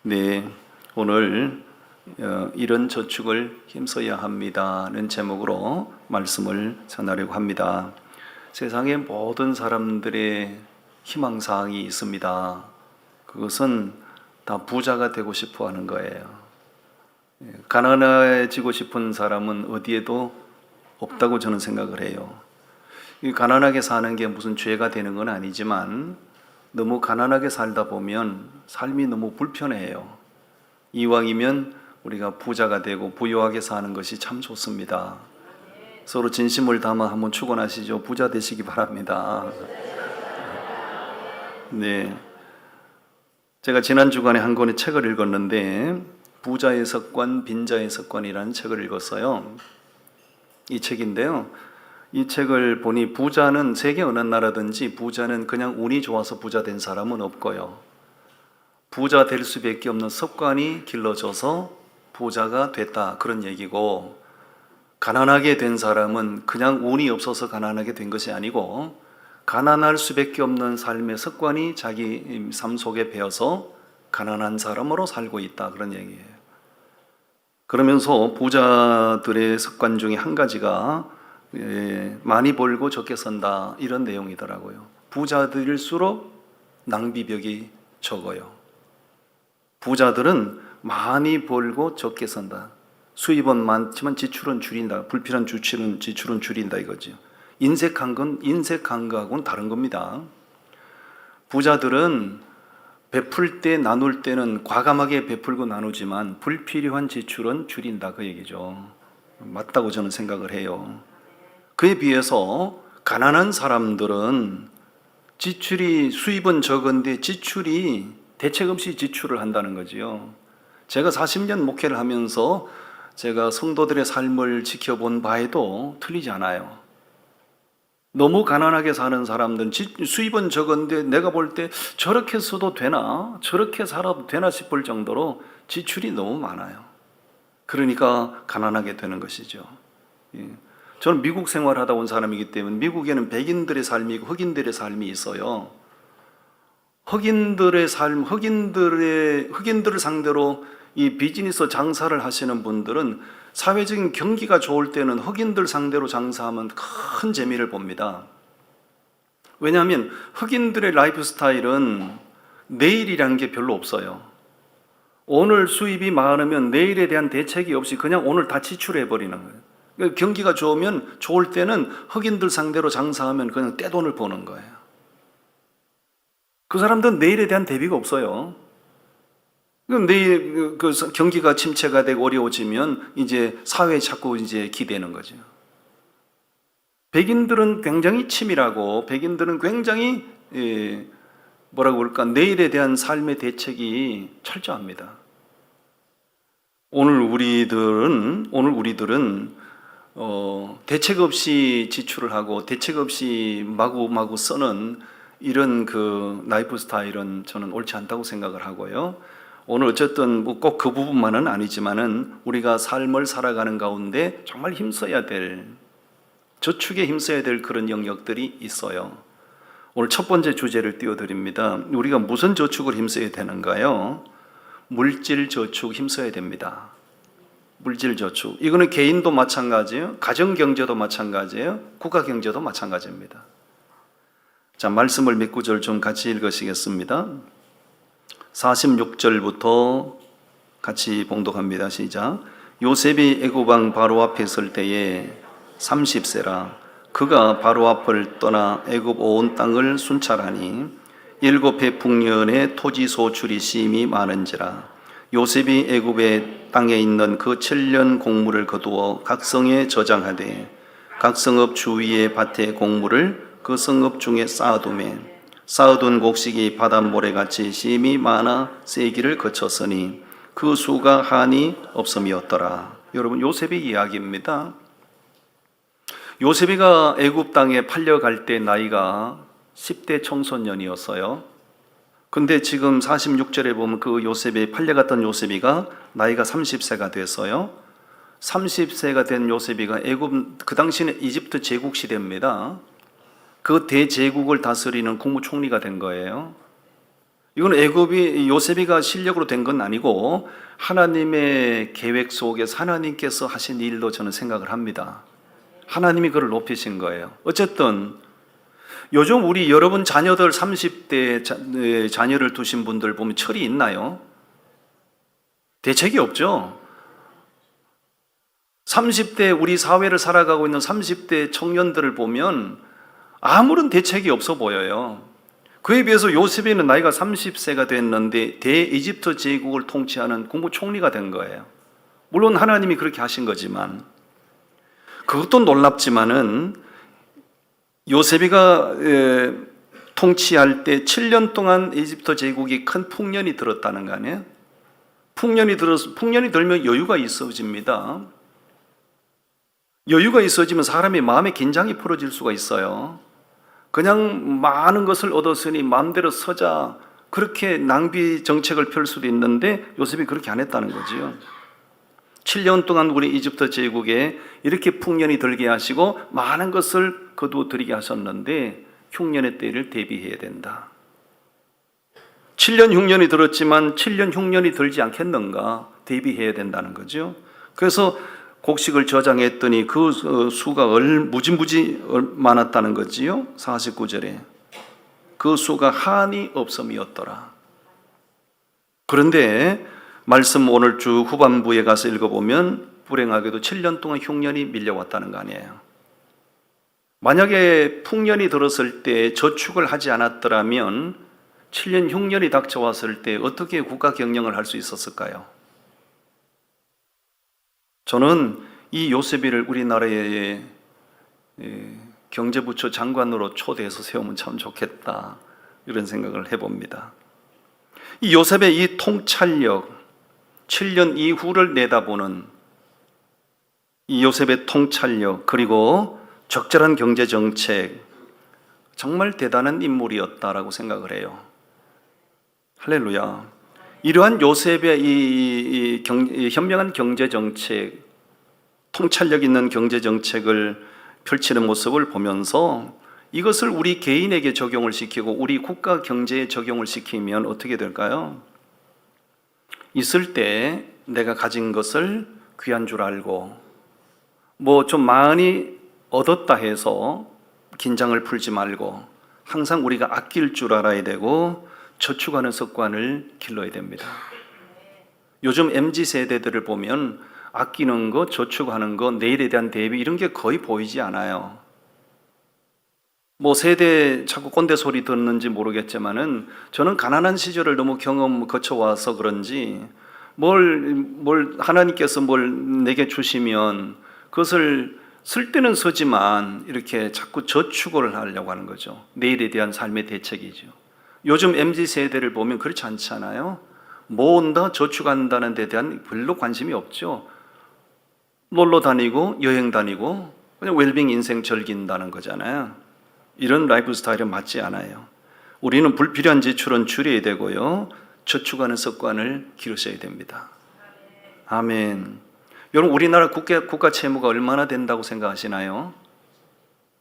네, 오늘 이런 저축을 힘써야 합니다는 제목으로 말씀을 전하려고 합니다. 세상의 모든 사람들의 희망사항이 있습니다. 그것은 다 부자가 되고 싶어 하는 거예요. 가난해지고 싶은 사람은 어디에도 없다고 저는 생각을 해요. 가난하게 사는 게 무슨 죄가 되는 건 아니지만 너무 가난하게 살다 보면 삶이 너무 불편해요. 이왕이면 우리가 부자가 되고 부유하게 사는 것이 참 좋습니다. 서로 진심을 담아 한번 축원하시죠. 부자 되시기 바랍니다. 네, 제가 지난 주간에 한 권의 책을 읽었는데 부자의 습관, 빈자의 습관이라는 책을 읽었어요. 이 책인데요, 이 책을 보니 부자는 세계 어느 나라든지 부자는 그냥 운이 좋아서 부자 된 사람은 없고요. 부자 될 수밖에 없는 습관이 길러져서 부자가 됐다, 그런 얘기고, 가난하게 된 사람은 그냥 운이 없어서 가난하게 된 것이 아니고 가난할 수밖에 없는 삶의 습관이 자기 삶 속에 배어서 가난한 사람으로 살고 있다, 그런 얘기예요. 그러면서 부자들의 습관 중에 한 가지가 많이 벌고 적게 쓴다, 이런 내용이더라고요. 부자들일수록 낭비벽이 적어요. 부자들은 많이 벌고 적게 쓴다. 수입은 많지만 지출은 줄인다. 불필요한 지출은 줄인다, 이거죠. 인색한 건 인색한 거하고는 다른 겁니다. 부자들은 베풀 때 나눌 때는 과감하게 베풀고 나누지만 불필요한 지출은 줄인다, 그 얘기죠. 맞다고 저는 생각을 해요. 그에 비해서 가난한 사람들은 수입은 적은데 지출이 대책 없이 지출을 한다는 거지요. 제가 40년 목회를 하면서 제가 성도들의 삶을 지켜본 바에도 틀리지 않아요. 너무 가난하게 사는 사람들은 수입은 적은데 내가 볼 때 저렇게 써도 되나? 저렇게 살아도 되나 싶을 정도로 지출이 너무 많아요. 그러니까 가난하게 되는 것이죠. 저는 미국 생활하다 온 사람이기 때문에 미국에는 백인들의 삶이 있고 흑인들의 삶이 있어요. 흑인들의 삶, 흑인들을 상대로 이 비즈니스 장사를 하시는 분들은 사회적인 경기가 좋을 때는 흑인들 상대로 장사하면 큰 재미를 봅니다. 왜냐하면 흑인들의 라이프 스타일은 내일이라는 게 별로 없어요. 오늘 수입이 많으면 내일에 대한 대책이 없이 그냥 오늘 다 지출해 버리는 거예요. 경기가 좋으면, 좋을 때는 흑인들 상대로 장사하면 그냥 떼돈을 버는 거예요. 그 사람들은 내일에 대한 대비가 없어요. 내일 경기가 침체가 되고 어려워지면 이제 사회에 자꾸 이제 기대는 거죠. 백인들은 굉장히 치밀하고 백인들은 굉장히 뭐라고 그럴까, 내일에 대한 삶의 대책이 철저합니다. 오늘 우리들은 대책 없이 지출을 하고 대책 없이 마구마구 쓰는 이런 그 라이프 스타일은 저는 옳지 않다고 생각을 하고요. 오늘 어쨌든 뭐 꼭 그 부분만은 아니지만은 우리가 삶을 살아가는 가운데 정말 힘써야 될, 저축에 힘써야 될 그런 영역들이 있어요. 오늘 첫 번째 주제를 띄워드립니다. 우리가 무슨 저축을 힘써야 되는가요? 물질 저축 힘써야 됩니다. 물질 저축. 이거는 개인도 마찬가지예요. 가정 경제도 마찬가지예요. 국가 경제도 마찬가지입니다. 자, 말씀을 몇 구절 좀 같이 읽으시겠습니다. 46절부터 같이 봉독합니다. 시작. 요셉이 애굽 왕 바로 앞에 설 때에 30세라. 그가 바로 앞을 떠나 애굽 온 땅을 순찰하니 7해 풍년에 토지 소출이 심히 많은지라. 요셉이 애굽의 땅에 있는 그 7년 곡물을 거두어 각 성에 저장하되 각 성읍 주위의 밭에 곡물을 그 성읍 중에 쌓아두매 쌓아둔 곡식이 바닷모래같이 심히 많아 세기를 거쳤으니 그 수가 한이 없음이었더라. 여러분, 요셉의 이야기입니다. 요셉이가 애굽 땅에 팔려갈 때 나이가 10대 청소년이었어요. 근데 지금 46절에 보면 그 요셉이, 팔려갔던 요셉이가 나이가 30세가 됐어요. 30세가 된 요셉이가 애굽, 그 당시는 이집트 제국 시대입니다. 그 대제국을 다스리는 국무총리가 된 거예요. 이건 애굽이 요셉이가 실력으로 된 건 아니고 하나님의 계획 속에서 하나님께서 하신 일로 저는 생각을 합니다. 하나님이 그를 높이신 거예요. 어쨌든 요즘 우리 여러분 자녀들 30대 자녀를 두신 분들 보면 철이 있나요? 대책이 없죠. 30대 우리 사회를 살아가고 있는 30대 청년들을 보면 아무런 대책이 없어 보여요. 그에 비해서 요셉이는 나이가 30세가 됐는데 대이집트 제국을 통치하는 국무총리가 된 거예요. 물론 하나님이 그렇게 하신 거지만 그것도 놀랍지만은 요셉이가 통치할 때 7년 동안 이집트 제국이 큰 풍년이 들었다는 거 아니에요? 풍년이 들면 여유가 있어집니다. 여유가 있어지면 사람의 마음의 긴장이 풀어질 수가 있어요. 그냥 많은 것을 얻었으니 마음대로 서자, 그렇게 낭비 정책을 펼 수도 있는데 요셉이 그렇게 안 했다는 거지요. 7년 동안 우리 이집트 제국에 이렇게 풍년이 들게 하시고 많은 것을 거두어들이게 하셨는데 흉년의 때를 대비해야 된다. 7년 흉년이 들었지만 7년 흉년이 들지 않겠는가 대비해야 된다는 거죠. 그래서 곡식을 저장했더니 그 수가 무지무지 많았다는 거지요. 49절에 그 수가 한이 없음이었더라. 그런데 말씀 오늘 주 후반부에 가서 읽어보면 불행하게도 7년 동안 흉년이 밀려왔다는 거 아니에요. 만약에 풍년이 들었을 때 저축을 하지 않았더라면 7년 흉년이 닥쳐왔을 때 어떻게 국가 경영을 할 수 있었을까요? 저는 이 요셉이를 우리나라의 경제부처 장관으로 초대해서 세우면 참 좋겠다, 이런 생각을 해봅니다. 이 요셉의 이 통찰력, 7년 이후를 내다보는 이 요셉의 통찰력, 그리고 적절한 경제정책, 정말 대단한 인물이었다라고 생각을 해요. 할렐루야. 이러한 요셉의 이 현명한 경제정책, 통찰력 있는 경제정책을 펼치는 모습을 보면서 이것을 우리 개인에게 적용을 시키고 우리 국가 경제에 적용을 시키면 어떻게 될까요? 있을 때 내가 가진 것을 귀한 줄 알고 뭐 좀 많이 얻었다 해서 긴장을 풀지 말고 항상 우리가 아낄 줄 알아야 되고 저축하는 습관을 길러야 됩니다. 요즘 MZ세대들을 보면 아끼는 거, 저축하는 거, 내일에 대한 대비 이런 게 거의 보이지 않아요. 뭐 세대 자꾸 꼰대 소리 듣는지 모르겠지만은 저는 가난한 시절을 너무 거쳐와서 그런지 뭘 하나님께서 뭘 내게 주시면 그것을 쓸 때는 쓰지만 이렇게 자꾸 저축을 하려고 하는 거죠. 내일에 대한 삶의 대책이죠. 요즘 MZ세대를 보면 그렇지 않잖아요. 모은다, 저축한다는 데 대한 별로 관심이 없죠. 놀러 다니고 여행 다니고 그냥 웰빙 인생 즐긴다는 거잖아요. 이런 라이프 스타일은 맞지 않아요. 우리는 불필요한 지출은 줄여야 되고요, 저축하는 습관을 기르셔야 됩니다. 아멘. 여러분, 우리나라 국가 채무가 얼마나 된다고 생각하시나요?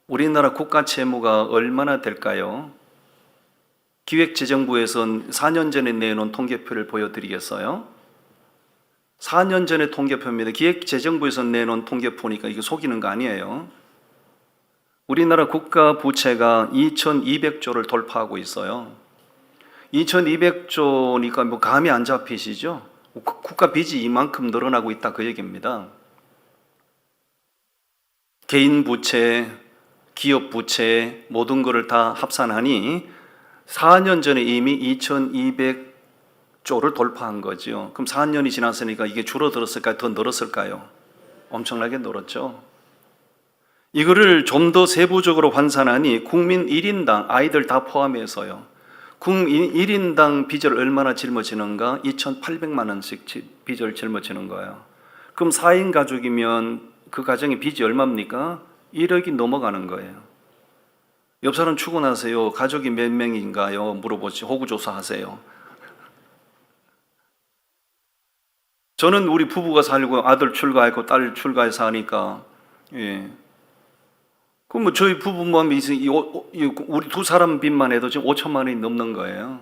우리나라 국가 채무가 얼마나 될까요? 기획재정부에서 4년 전에 내놓은 통계표를 보여드리겠어요? 4년 전의 통계표입니다. 기획재정부에서 내놓은 통계표니까 이게 속이는 거 아니에요. 우리나라 국가 부채가 2200조를 돌파하고 있어요. 2200조니까 뭐 감이 안 잡히시죠? 국가 빚이 이만큼 늘어나고 있다, 그 얘기입니다. 개인 부채, 기업 부채 모든 것을 다 합산하니 4년 전에 이미 2200조를 돌파한 거죠. 그럼 4년이 지났으니까 이게 줄어들었을까요? 더 늘었을까요? 엄청나게 늘었죠. 이거를 좀 더 세부적으로 환산하니 국민 1인당, 아이들 다 포함해서요, 국민 1인당 빚을 얼마나 짊어지는가? 2,800만 원씩 빚을 짊어지는 거예요. 그럼 4인 가족이면 그 가정의 빚이 얼마입니까? 1억이 넘어가는 거예요. 옆 사람 출근하세요. 가족이 몇 명인가요? 물어보지. 호구조사 하세요. 저는 우리 부부가 살고 아들 출가했고 딸 출가해서 하니까, 그럼 뭐 저희 부부만 우리 두 사람 빚만 해도 지금 5천만 원이 넘는 거예요.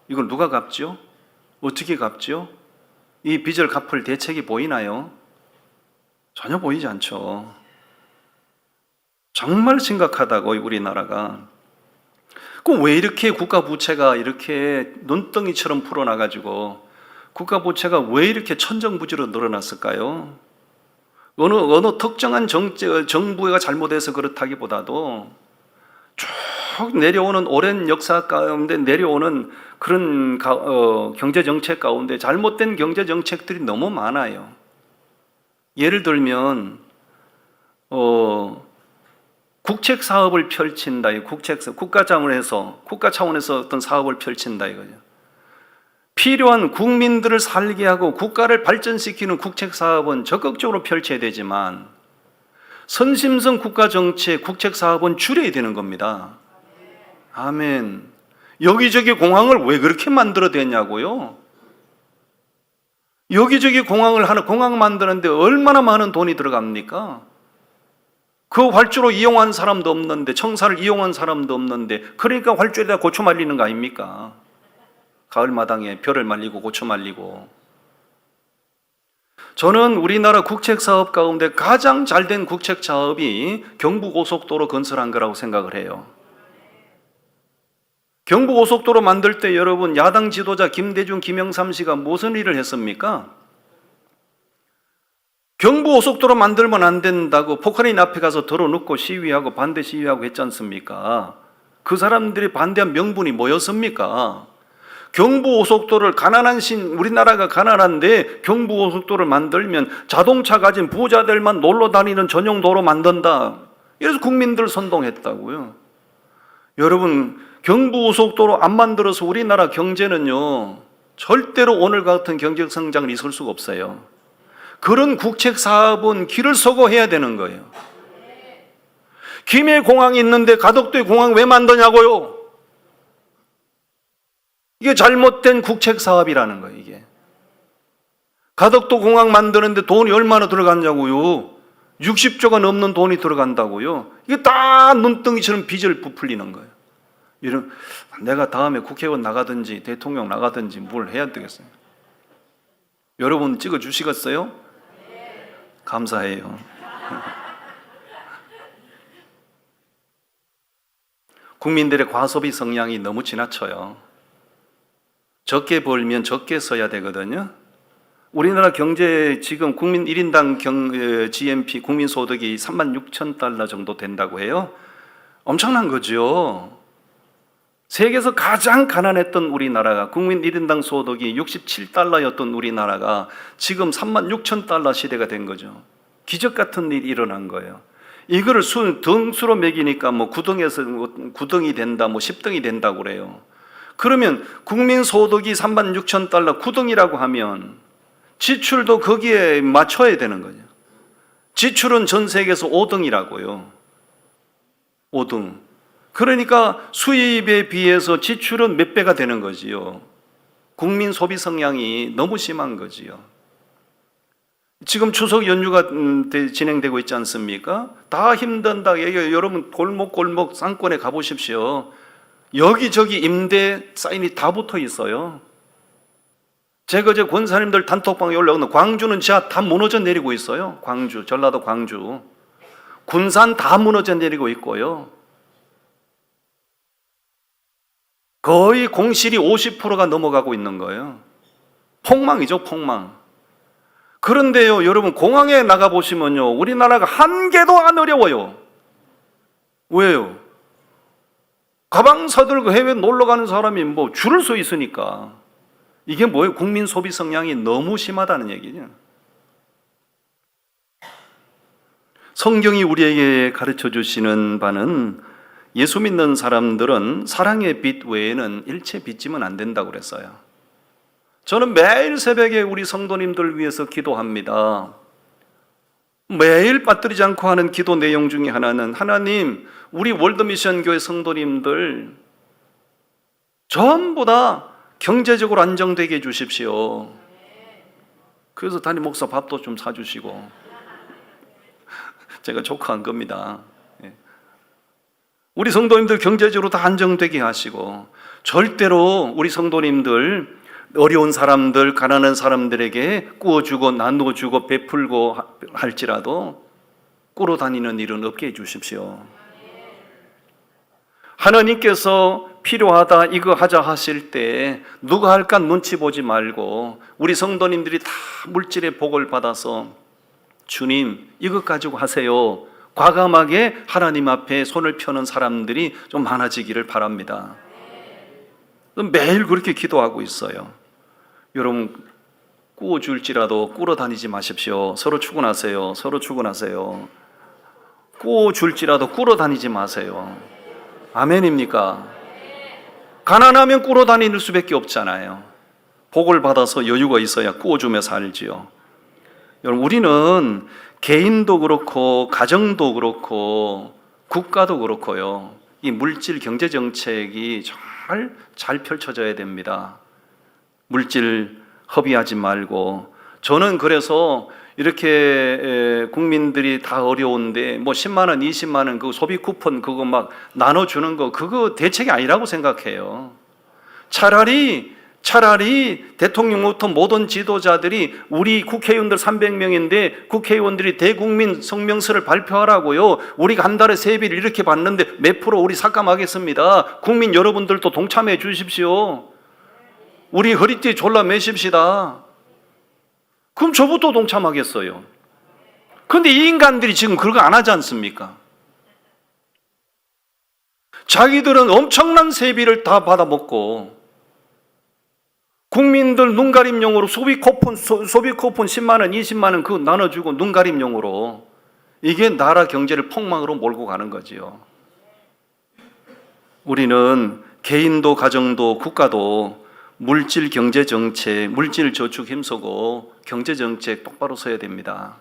이걸 누가 갚죠? 어떻게 갚죠? 이 빚을 갚을 대책이 보이나요? 전혀 보이지 않죠. 정말 심각하다고 우리나라가. 그 왜 이렇게 국가 부채가 이렇게 눈덩이처럼 풀어나가지고 국가 부채가 왜 이렇게 천정부지로 늘어났을까요? 어느 특정한 정부가 잘못해서 그렇다기보다도 쭉 내려오는 오랜 역사 가운데 내려오는 그런 경제 정책 가운데 잘못된 경제 정책들이 너무 많아요. 예를 들면 국책 사업을 펼친다. 국가 차원에서 어떤 사업을 펼친다 이거죠. 필요한 국민들을 살게 하고 국가를 발전시키는 국책 사업은 적극적으로 펼쳐야 되지만 선심성 국가 정책, 국책 사업은 줄여야 되는 겁니다. 아멘. 여기저기 공항을 왜 그렇게 만들어댔냐고요? 여기저기 공항 만드는데 얼마나 많은 돈이 들어갑니까? 그 활주로 이용한 사람도 없는데, 청사를 이용한 사람도 없는데, 그러니까 활주로에다 고추 말리는 거 아닙니까? 가을마당에 벼를 말리고 고추 말리고. 저는 우리나라 국책사업 가운데 가장 잘된 국책사업이 경부고속도로 건설한 거라고 생각을 해요. 경부고속도로 만들 때 여러분 야당 지도자 김대중, 김영삼 씨가 무슨 일을 했습니까? 경부고속도로 만들면 안 된다고 포크레인 앞에 가서 들어놓고 시위하고 반대 시위하고 했지 않습니까? 그 사람들이 반대한 명분이 뭐였습니까? 경부고속도로를 우리나라가 가난한데 경부고속도로를 만들면 자동차 가진 부자들만 놀러 다니는 전용 도로 만든다. 이래서 국민들 선동했다고요. 여러분 경부고속도로 안 만들어서 우리나라 경제는요 절대로 오늘 같은 경제 성장을 있을 수가 없어요. 그런 국책 사업은 길을 서고 해야 되는 거예요. 김해 공항이 있는데 가덕도에 공항 왜 만드냐고요? 이게 잘못된 국책 사업이라는 거예요. 이게 가덕도 공항 만드는데 돈이 얼마나 들어갔냐고요? 60조가 넘는 돈이 들어간다고요? 이게 다 눈덩이처럼 빚을 부풀리는 거예요. 내가 다음에 국회의원 나가든지 대통령 나가든지 뭘 해야 되겠어요? 여러분 찍어 주시겠어요? 감사해요. 국민들의 과소비 성향이 너무 지나쳐요. 적게 벌면 적게 써야 되거든요. 우리나라 경제 지금 국민 1인당 GNP 국민소득이 36,000달러 정도 된다고 해요. 엄청난 거죠. 세계에서 가장 가난했던 우리나라가 국민 1인당 소득이 67달러였던 우리나라가 지금 36,000달러 시대가 된 거죠. 기적 같은 일이 일어난 거예요. 이거를 등수로 매기니까 뭐 9등이 된다, 뭐 10등이 된다고 그래요. 그러면 국민 소득이 36,000달러 9등이라고 하면 지출도 거기에 맞춰야 되는 거죠. 지출은 전 세계에서 5등이라고요. 5등. 그러니까 수입에 비해서 지출은 몇 배가 되는 거지요. 국민 소비 성향이 너무 심한 거지요. 지금 추석 연휴가 진행되고 있지 않습니까? 다 힘든다. 여러분 골목 상권에 가보십시오. 여기저기 임대 사인이 다 붙어 있어요. 제가 어제 권사님들 단톡방에 올라오는 광주는 지하 다 무너져 내리고 있어요. 전라도 광주. 군산 다 무너져 내리고 있고요. 거의 공실이 50%가 넘어가고 있는 거예요. 폭망이죠, 폭망. 그런데요, 여러분 공항에 나가보시면요, 우리나라가 한 개도 안 어려워요. 왜요? 가방 사들고 해외 놀러 가는 사람이 뭐 줄을 서 있으니까. 이게 뭐예요? 국민 소비 성향이 너무 심하다는 얘기죠. 성경이 우리에게 가르쳐 주시는 바는 예수 믿는 사람들은 사랑의 빛 외에는 일체 빚지면 안 된다고 그랬어요. 저는 매일 새벽에 우리 성도님들 위해서 기도합니다. 매일 빠뜨리지 않고 하는 기도 내용 중에 하나는 하나님, 우리 월드미션 교회 성도님들 전부 다 경제적으로 안정되게 해주십시오. 그래서 담임 목사 밥도 좀 사주시고 제가 조카한 겁니다. 우리 성도님들 경제적으로 다 안정되게 하시고, 절대로 우리 성도님들 어려운 사람들, 가난한 사람들에게 구워주고 나눠주고 베풀고 할지라도 꾸러 다니는 일은 없게 해주십시오. 하나님께서 필요하다 이거 하자 하실 때 누가 할까 눈치 보지 말고 우리 성도님들이 다 물질의 복을 받아서 주님 이것 가지고 하세요, 과감하게 하나님 앞에 손을 펴는 사람들이 좀 많아지기를 바랍니다. 매일 그렇게 기도하고 있어요. 여러분 구워줄지라도 꾸러 다니지 마십시오. 서로 출근하세요. 서로 출근하세요. 구워줄지라도 꾸러 다니지 마세요. 아멘입니까? 가난하면 꾸러 다닐 수밖에 없잖아요. 복을 받아서 여유가 있어야 구워주며 살지요. 여러분 우리는 개인도 그렇고 가정도 그렇고 국가도 그렇고요, 이 물질 경제 정책이 잘 펼쳐져야 됩니다. 물질 허비하지 말고, 저는 그래서 이렇게 국민들이 다 어려운데 뭐 10만 원, 20만 원 그 소비 쿠폰 그거 막 나눠주는 거 그거 대책이 아니라고 생각해요. 차라리 대통령부터 모든 지도자들이 우리 국회의원들 300명인데 국회의원들이 대국민 성명서를 발표하라고요. 우리가 한 달에 세비를 이렇게 받는데 몇 프로 우리 삭감하겠습니다. 국민 여러분들도 동참해 주십시오. 우리 허리띠 졸라 매십시다. 그럼 저부터 동참하겠어요. 그런데 이 인간들이 지금 그런 거 안 하지 않습니까? 자기들은 엄청난 세비를 다 받아먹고 국민들 눈가림용으로 소비 쿠폰 10만 원, 20만 원 그거 나눠주고 눈가림용으로, 이게 나라 경제를 폭망으로 몰고 가는 거지요. 우리는 개인도 가정도 국가도 물질 경제 정책, 물질 저축 힘쓰고 경제 정책 똑바로 서야 됩니다.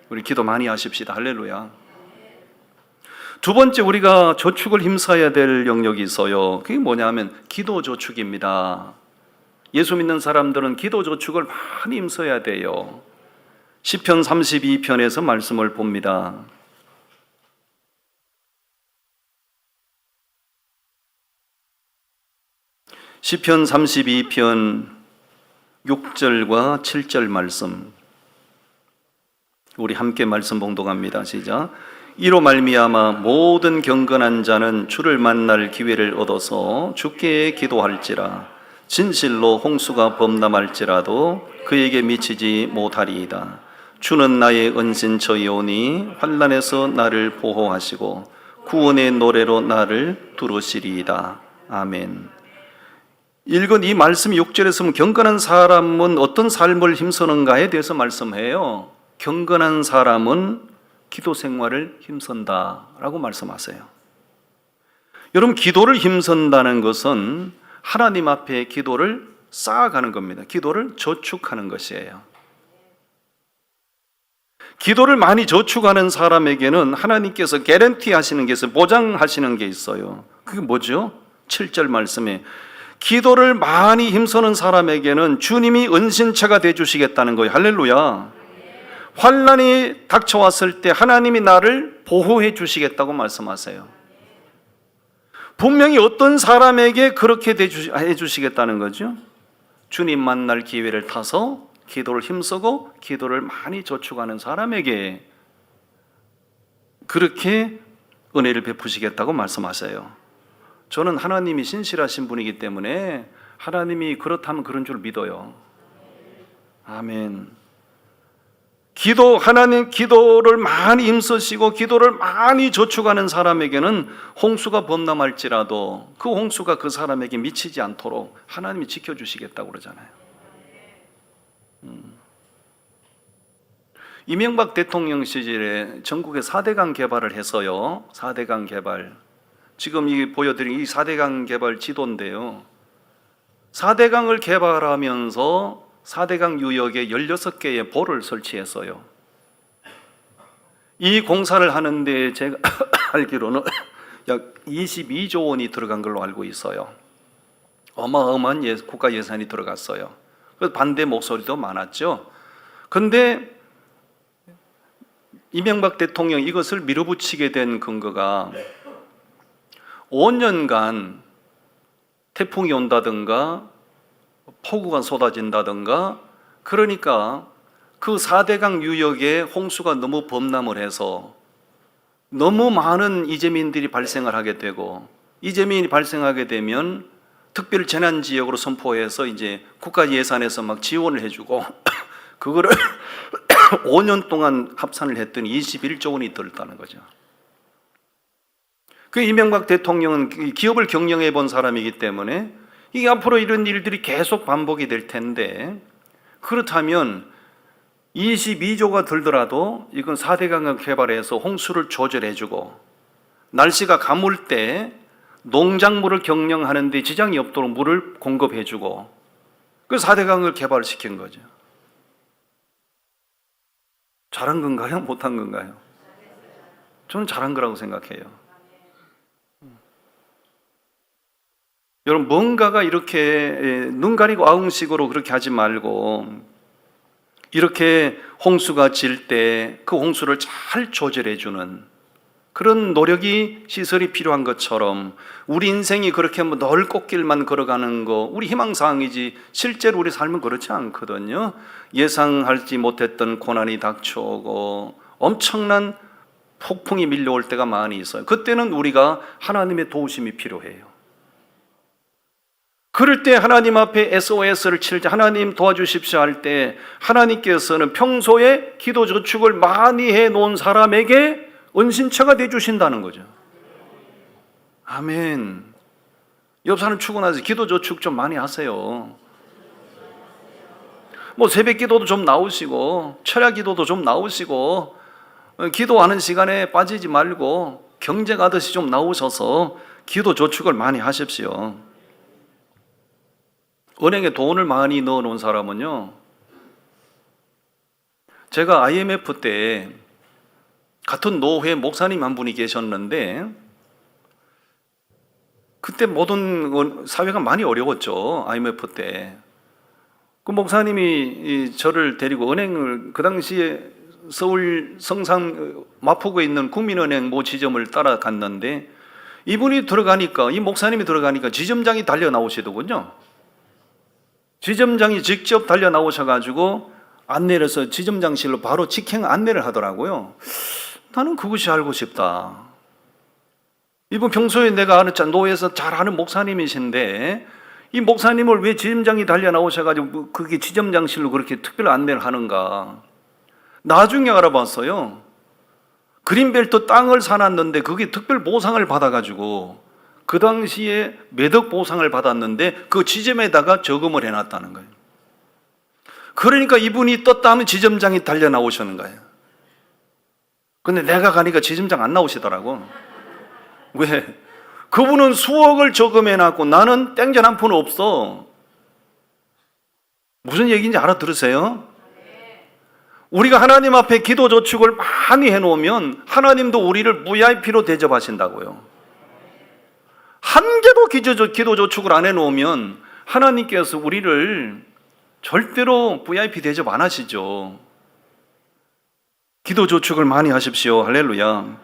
우리 기도 많이 하십시다. 할렐루야. 두 번째 우리가 저축을 힘써야 될 영역이 있어요. 그게 뭐냐면 기도 저축입니다. 예수 믿는 사람들은 기도 저축을 많이 힘써야 돼요. 시편 32편에서 말씀을 봅니다. 시편 32편 6절과 7절 말씀, 우리 함께 말씀 봉독합니다. 시작. 이로 말미암아 모든 경건한 자는 주를 만날 기회를 얻어서 주께 기도할지라. 진실로 홍수가 범람할지라도 그에게 미치지 못하리이다. 주는 나의 은신처이오니 환난에서 나를 보호하시고 구원의 노래로 나를 두르시리이다. 아멘. 읽은 이 말씀 6절에서 보면 경건한 사람은 어떤 삶을 힘쓰는가에 대해서 말씀해요. 경건한 사람은 기도 생활을 힘쓴다라고 말씀하세요. 여러분 기도를 힘쓴다는 것은 하나님 앞에 기도를 쌓아가는 겁니다. 기도를 저축하는 것이에요. 기도를 많이 저축하는 사람에게는 하나님께서 개런티 하시는 게 있어요. 보장하시는 게 있어요. 그게 뭐죠? 7절 말씀에 기도를 많이 힘쓰는 사람에게는 주님이 은신처가 되어주시겠다는 거예요. 할렐루야. 환난이 닥쳐왔을 때 하나님이 나를 보호해 주시겠다고 말씀하세요. 분명히 어떤 사람에게 그렇게 해주시겠다는 거죠. 주님 만날 기회를 타서 기도를 힘쓰고 기도를 많이 저축하는 사람에게 그렇게 은혜를 베푸시겠다고 말씀하세요. 저는 하나님이 신실하신 분이기 때문에 하나님이 그렇다면 그런 줄 믿어요. 아멘. 하나님 기도를 많이 힘쓰시고 기도를 많이 저축하는 사람에게는 홍수가 범람할지라도 그 홍수가 그 사람에게 미치지 않도록 하나님이 지켜주시겠다고 그러잖아요. 이명박 대통령 시절에 전국에 4대강 개발을 해서요. 4대강 개발. 지금 이 보여드린 이 4대강 개발 지도인데요. 4대강을 개발하면서 4대강 유역에 16개의 보를 설치했어요. 이 공사를 하는데 제가 알기로는 약 22조 원이 들어간 걸로 알고 있어요. 어마어마한 국가 예산이 들어갔어요. 그래서 반대 목소리도 많았죠. 그런데 이명박 대통령 이것을 밀어붙이게 된 근거가 5년간 태풍이 온다든가 폭우가 쏟아진다든가, 그러니까 그 4대강 유역에 홍수가 너무 범람을 해서 너무 많은 이재민들이 발생을 하게 되고, 이재민이 발생하게 되면 특별 재난 지역으로 선포해서 이제 국가 예산에서 막 지원을 해주고 그거를 5년 동안 합산을 했더니 21조 원이 들었다는 거죠. 그 이명박 대통령은 기업을 경영해 본 사람이기 때문에 이게 앞으로 이런 일들이 계속 반복이 될 텐데, 그렇다면 22조가 들더라도 이건 4대강을 개발해서 홍수를 조절해주고, 날씨가 가물 때 농작물을 경영하는 데 지장이 없도록 물을 공급해주고, 그 4대강을 개발시킨 거죠. 잘한 건가요? 못한 건가요? 저는 잘한 거라고 생각해요. 여러분, 뭔가가 이렇게 눈 가리고 아웅식으로 그렇게 하지 말고, 이렇게 홍수가 질 때 그 홍수를 잘 조절해주는 그런 노력이, 시설이 필요한 것처럼 우리 인생이 그렇게 늘 꽃길만 걸어가는 거, 우리 희망사항이지 실제로 우리 삶은 그렇지 않거든요. 예상하지 못했던 고난이 닥쳐오고 엄청난 폭풍이 밀려올 때가 많이 있어요. 그때는 우리가 하나님의 도우심이 필요해요. 그럴 때 하나님 앞에 SOS를 칠 때, 하나님 도와주십시오 할 때, 하나님께서는 평소에 기도 저축을 많이 해놓은 사람에게 은신처가 되주신다는 거죠. 아멘. 옆 사람 출근해서 기도 저축 좀 많이 하세요. 뭐 새벽 기도도 좀 나오시고 철야 기도도 좀 나오시고, 기도하는 시간에 빠지지 말고 경쟁하듯이 좀 나오셔서 기도 저축을 많이 하십시오. 은행에 돈을 많이 넣어 놓은 사람은요, 제가 IMF 때 같은 노회 목사님 한 분이 계셨는데, 그때 모든 사회가 많이 어려웠죠. IMF 때 그 목사님이 저를 데리고 은행을, 그 당시에 서울 성산 마포구에 있는 국민은행 모 지점을 따라갔는데, 이분이 들어가니까, 이 목사님이 들어가니까 지점장이 달려 나오시더군요. 지점장이 직접 달려 나오셔가지고 안내를 해서 지점장실로 바로 직행 안내를 하더라고요. 나는 그것이 알고 싶다. 이분 평소에 내가 아는 노회에서 잘 아는 목사님이신데, 이 목사님을 왜 지점장이 달려 나오셔가지고 그게 지점장실로 그렇게 특별 안내를 하는가. 나중에 알아봤어요. 그린벨트 땅을 사놨는데 그게 특별 보상을 받아가지고 그 당시에 매덕 보상을 받았는데 그 지점에다가 저금을 해놨다는 거예요. 그러니까 이분이 떴다 하면 지점장이 달려 나오시는 거예요. 근데 내가 가니까 지점장 안 나오시더라고. 왜? 그분은 수억을 저금해놨고 나는 땡전 한 푼 없어. 무슨 얘기인지 알아들으세요? 우리가 하나님 앞에 기도 저축을 많이 해놓으면 하나님도 우리를 VIP로 대접하신다고요. 한 개도 기도 저축을 안 해놓으면 하나님께서 우리를 절대로 VIP 대접 안 하시죠. 기도 저축을 많이 하십시오. 할렐루야.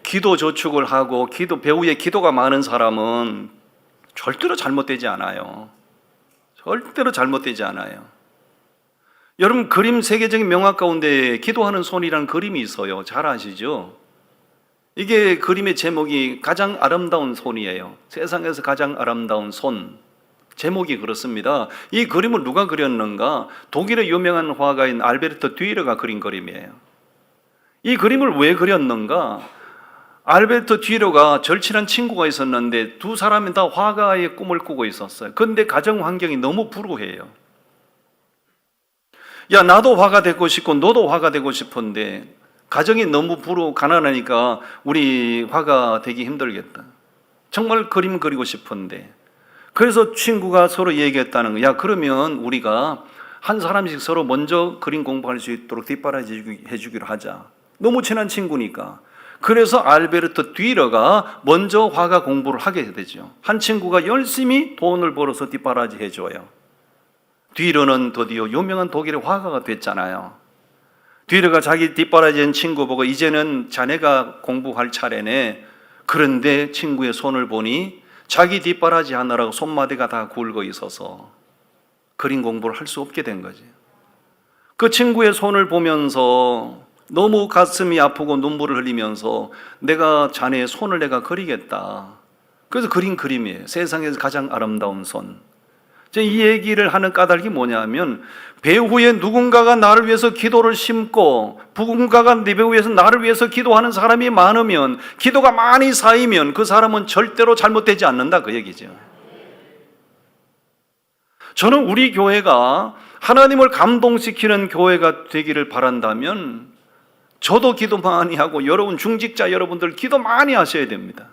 기도 저축을 하고 배후에 기도가 많은 사람은 절대로 잘못되지 않아요. 절대로 잘못되지 않아요. 여러분, 그림 세계적인 명화 가운데 기도하는 손이라는 그림이 있어요. 잘 아시죠? 이게 그림의 제목이 가장 아름다운 손이에요. 세상에서 가장 아름다운 손. 제목이 그렇습니다. 이 그림을 누가 그렸는가? 독일의 유명한 화가인 알베르트 듀이러가 그린 그림이에요. 이 그림을 왜 그렸는가? 알베르트 듀이러가 절친한 친구가 있었는데 두 사람이 다 화가의 꿈을 꾸고 있었어요. 그런데 가정 환경이 너무 불우해요. 야, 나도 화가 되고 싶고 너도 화가 되고 싶은데 가정이 너무 가난하니까 우리 화가 되기 힘들겠다. 정말 그림 그리고 싶은데. 그래서 친구가 서로 얘기했다는 거야. 야, 그러면 우리가 한 사람씩 서로 먼저 그림 공부할 수 있도록 뒷바라지 해주기로 하자. 너무 친한 친구니까. 그래서 알베르트 듀이러가 먼저 화가 공부를 하게 되죠. 한 친구가 열심히 돈을 벌어서 뒷바라지 해줘요. 듀이러는 드디어 유명한 독일의 화가가 됐잖아요. 듀이러가 자기 뒷바라지한 친구 보고 이제는 자네가 공부할 차례네. 그런데 친구의 손을 보니 자기 뒷바라지 하느라고 손마디가 다 굵어 있어서 그림 공부를 할 수 없게 된 거지. 그 친구의 손을 보면서 너무 가슴이 아프고 눈물을 흘리면서 내가 자네의 손을 내가 그리겠다. 그래서 그린 그림이에요. 세상에서 가장 아름다운 손. 이 얘기를 하는 까닭이 뭐냐면 배후에 누군가가 나를 위해서 기도를 심고 누군가가 내 배후에서 나를 위해서 기도하는 사람이 많으면, 기도가 많이 쌓이면 그 사람은 절대로 잘못되지 않는다, 그 얘기죠. 저는 우리 교회가 하나님을 감동시키는 교회가 되기를 바란다면 저도 기도 많이 하고 여러분 중직자 여러분들 기도 많이 하셔야 됩니다.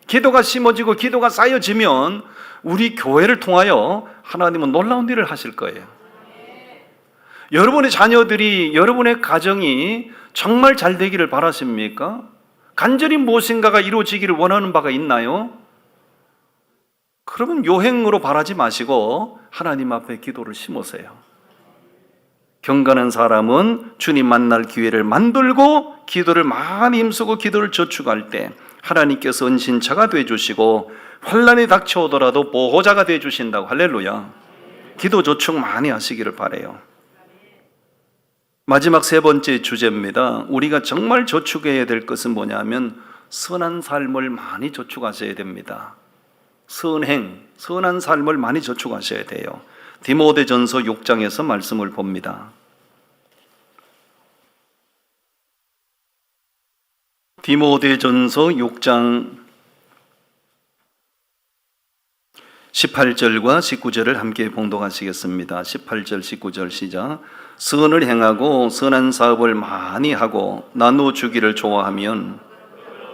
기도가 심어지고 기도가 쌓여지면 우리 교회를 통하여 하나님은 놀라운 일을 하실 거예요. 여러분의 자녀들이, 여러분의 가정이 정말 잘 되기를 바라십니까? 간절히 무엇인가가 이루어지기를 원하는 바가 있나요? 그러면 요행으로 바라지 마시고 하나님 앞에 기도를 심으세요. 경건한 사람은 주님 만날 기회를 만들고 기도를 많이 힘쓰고 기도를 저축할 때 하나님께서 은신처가 되어주시고 환난이 닥쳐오더라도 보호자가 되어주신다고. 할렐루야. 기도 저축 많이 하시기를 바라요. 마지막 세 번째 주제입니다. 우리가 정말 저축해야 될 것은 뭐냐면 선한 삶을 많이 저축하셔야 됩니다. 선한 삶을 많이 저축하셔야 돼요. 디모데전서 6장에서 말씀을 봅니다. 디모데전서 6장 18절과 19절을 함께 봉독하시겠습니다. 18절 19절 시작. 선을 행하고 선한 사업을 많이 하고 나눠주기를 좋아하면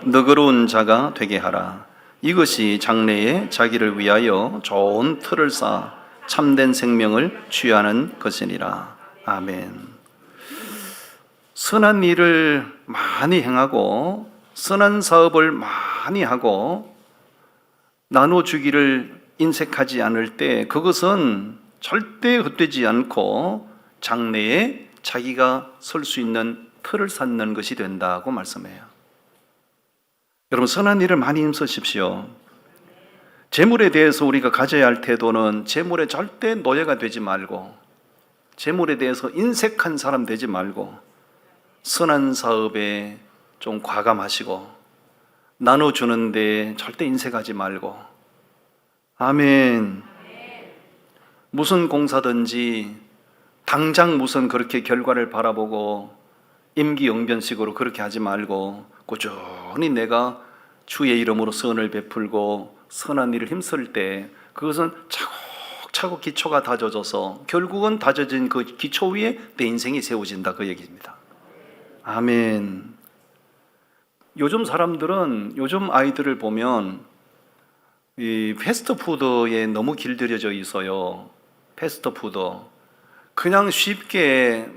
너그러운 자가 되게 하라. 이것이 장래에 자기를 위하여 좋은 틀을 쌓아 참된 생명을 취하는 것이니라. 아멘. 선한 일을 많이 행하고 선한 사업을 많이 하고 나눠주기를 인색하지 않을 때 그것은 절대 헛되지 않고 장래에 자기가 설 수 있는 틀을 쌓는 것이 된다고 말씀해요. 여러분, 선한 일을 많이 힘쓰십시오. 재물에 대해서 우리가 가져야 할 태도는 재물에 절대 노예가 되지 말고, 재물에 대해서 인색한 사람 되지 말고, 선한 사업에 좀 과감하시고 나눠주는데 절대 인색하지 말고. 아멘. 무슨 공사든지 당장 무슨 그렇게 결과를 바라보고 임기응변식으로 그렇게 하지 말고 꾸준히 내가 주의 이름으로 선을 베풀고 선한 일을 힘쓸 때 그것은 차곡차곡 기초가 다져져서 결국은 다져진 그 기초 위에 내 인생이 세워진다, 그 얘기입니다. 아멘. 요즘 사람들은, 요즘 아이들을 보면 이 패스트푸드에 너무 길들여져 있어요. 패스트푸드 그냥 쉽게,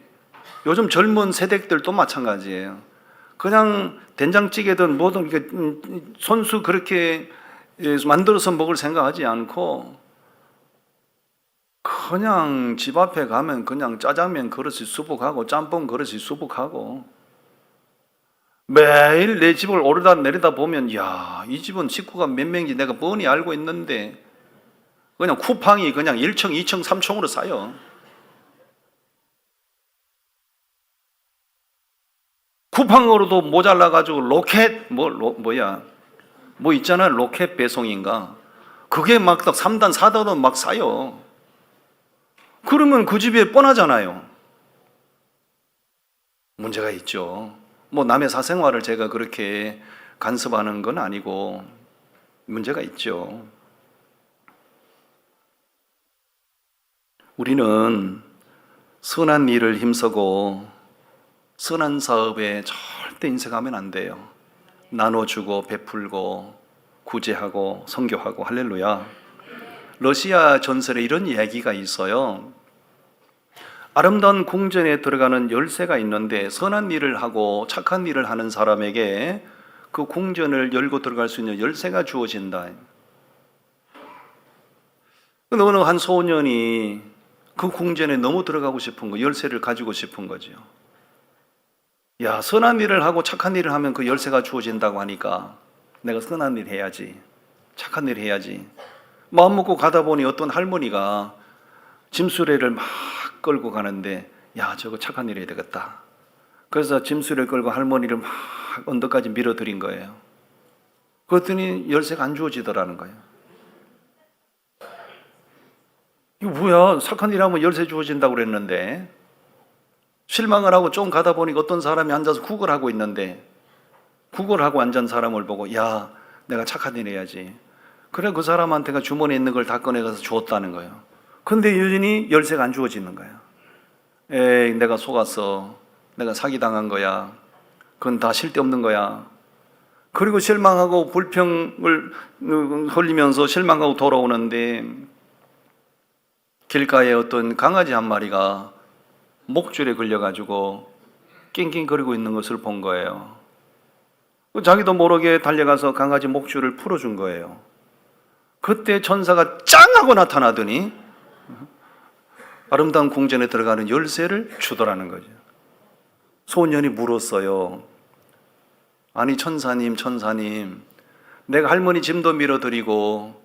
요즘 젊은 세대들도 마찬가지예요. 그냥 된장찌개든 뭐든 이렇게 손수 그렇게 만들어서 먹을 생각하지 않고 그냥 집 앞에 가면 그냥 짜장면 그릇이 수북하고 짬뽕 그릇이 수북하고 매일 내 집을 오르다 내리다 보면 야, 이 집은 식구가 몇 명인지 내가 뻔히 알고 있는데 그냥 쿠팡이 그냥 1층, 2층, 3층으로 쌓여. 쿠팡으로도 모자라가지고 로켓 뭐 있잖아, 로켓 배송인가, 그게 막 3단 4단은 막 쌓여. 그러면 그 집에 뻔하잖아요. 문제가 있죠. 뭐 남의 사생활을 제가 그렇게 간섭하는 건 아니고 문제가 있죠. 우리는 선한 일을 힘쓰고 선한 사업에 절대 인색하면 안 돼요. 나눠주고 베풀고 구제하고 선교하고. 할렐루야. 러시아 전설에 이런 이야기가 있어요. 아름다운 궁전에 들어가는 열쇠가 있는데 선한 일을 하고 착한 일을 하는 사람에게 그 궁전을 열고 들어갈 수 있는 열쇠가 주어진다. 근데 어느 한 소년이 그 궁전에 너무 들어가고 싶은 거, 열쇠를 가지고 싶은 거죠. 야, 선한 일을 하고 착한 일을 하면 그 열쇠가 주어진다고 하니까 내가 선한 일 해야지, 착한 일 해야지. 마음 먹고 가다 보니 어떤 할머니가 짐수레를 막 끌고 가는데, 야, 저거 착한 일 해야 되겠다. 그래서 짐수레를 끌고 할머니를 막 언덕까지 밀어들인 거예요. 그랬더니 열쇠가 안 주어지더라는 거예요. 이거 뭐야? 착한 일 하면 열쇠 주어진다고 그랬는데. 실망을 하고 좀 가다 보니까 어떤 사람이 앉아서 구걸하고 있는데, 구걸하고 앉은 사람을 보고, 야, 내가 착한 일 해야지. 그래, 그 사람한테가 주머니에 있는 걸 다 꺼내가서 주었다는 거예요. 근데 여전히 열쇠가 안 주어지는 거예요. 에이, 내가 속았어. 내가 사기당한 거야. 그건 다 실데없는 거야. 그리고 실망하고 불평을 흘리면서 실망하고 돌아오는데, 길가에 어떤 강아지 한 마리가 목줄에 걸려가지고 낑낑거리고 있는 것을 본 거예요. 자기도 모르게 달려가서 강아지 목줄을 풀어준 거예요. 그때 천사가 짱 하고 나타나더니 아름다운 궁전에 들어가는 열쇠를 주더라는 거죠. 소년이 물었어요. 아니, 천사님, 내가 할머니 짐도 밀어드리고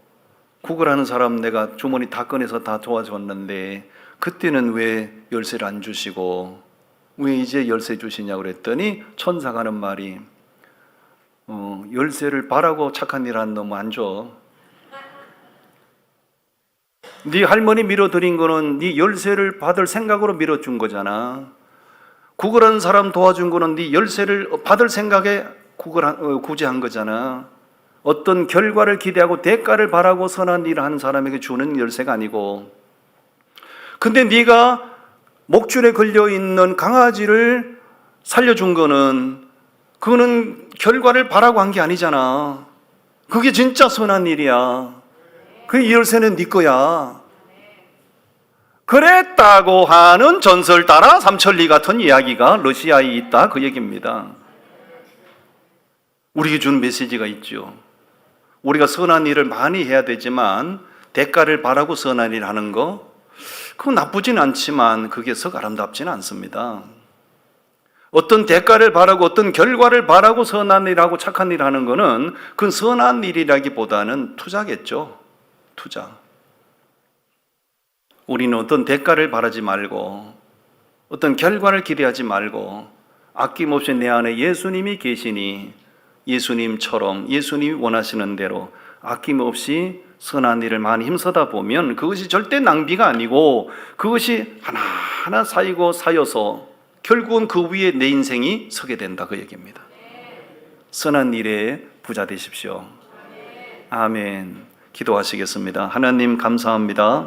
구걸하는 사람 내가 주머니 다 꺼내서 다 도와줬는데 그때는 왜 열쇠를 안 주시고 왜 이제 열쇠 주시냐고 그랬더니 천사가 하는 말이, 열쇠를 바라고 착한 일 하는 놈은 안 줘. 네 할머니 밀어드린 거는 네 열쇠를 받을 생각으로 밀어준 거잖아. 구걸하는 사람 도와준 거는 네 열쇠를 받을 생각에 구제한 거잖아. 어떤 결과를 기대하고 대가를 바라고 선한 일을 하는 사람에게 주는 열쇠가 아니고. 근데 네가 목줄에 걸려있는 강아지를 살려준 거는, 그거는 결과를 바라고 한 게 아니잖아. 그게 진짜 선한 일이야. 그 열쇠는 네 거야. 그랬다고 하는 전설 따라 삼천리 같은 이야기가 러시아에 있다, 그 얘기입니다. 우리에게 준 메시지가 있죠. 우리가 선한 일을 많이 해야 되지만 대가를 바라고 선한 일을 하는 거, 그건 나쁘진 않지만 그게 썩 아름답지는 않습니다. 어떤 대가를 바라고 어떤 결과를 바라고 선한 일하고 착한 일을 하는 거는 그건 선한 일이라기보다는 투자겠죠. 투자. 우리는 어떤 대가를 바라지 말고 어떤 결과를 기대하지 말고 아낌없이 내 안에 예수님이 계시니 예수님처럼 예수님이 원하시는 대로 아낌없이 선한 일을 많이 힘쓰다 보면 그것이 절대 낭비가 아니고 그것이 하나하나 쌓여서 결국은 그 위에 내 인생이 서게 된다, 그 얘기입니다. 선한 일에 부자 되십시오. 아멘. 기도하시겠습니다. 하나님 감사합니다.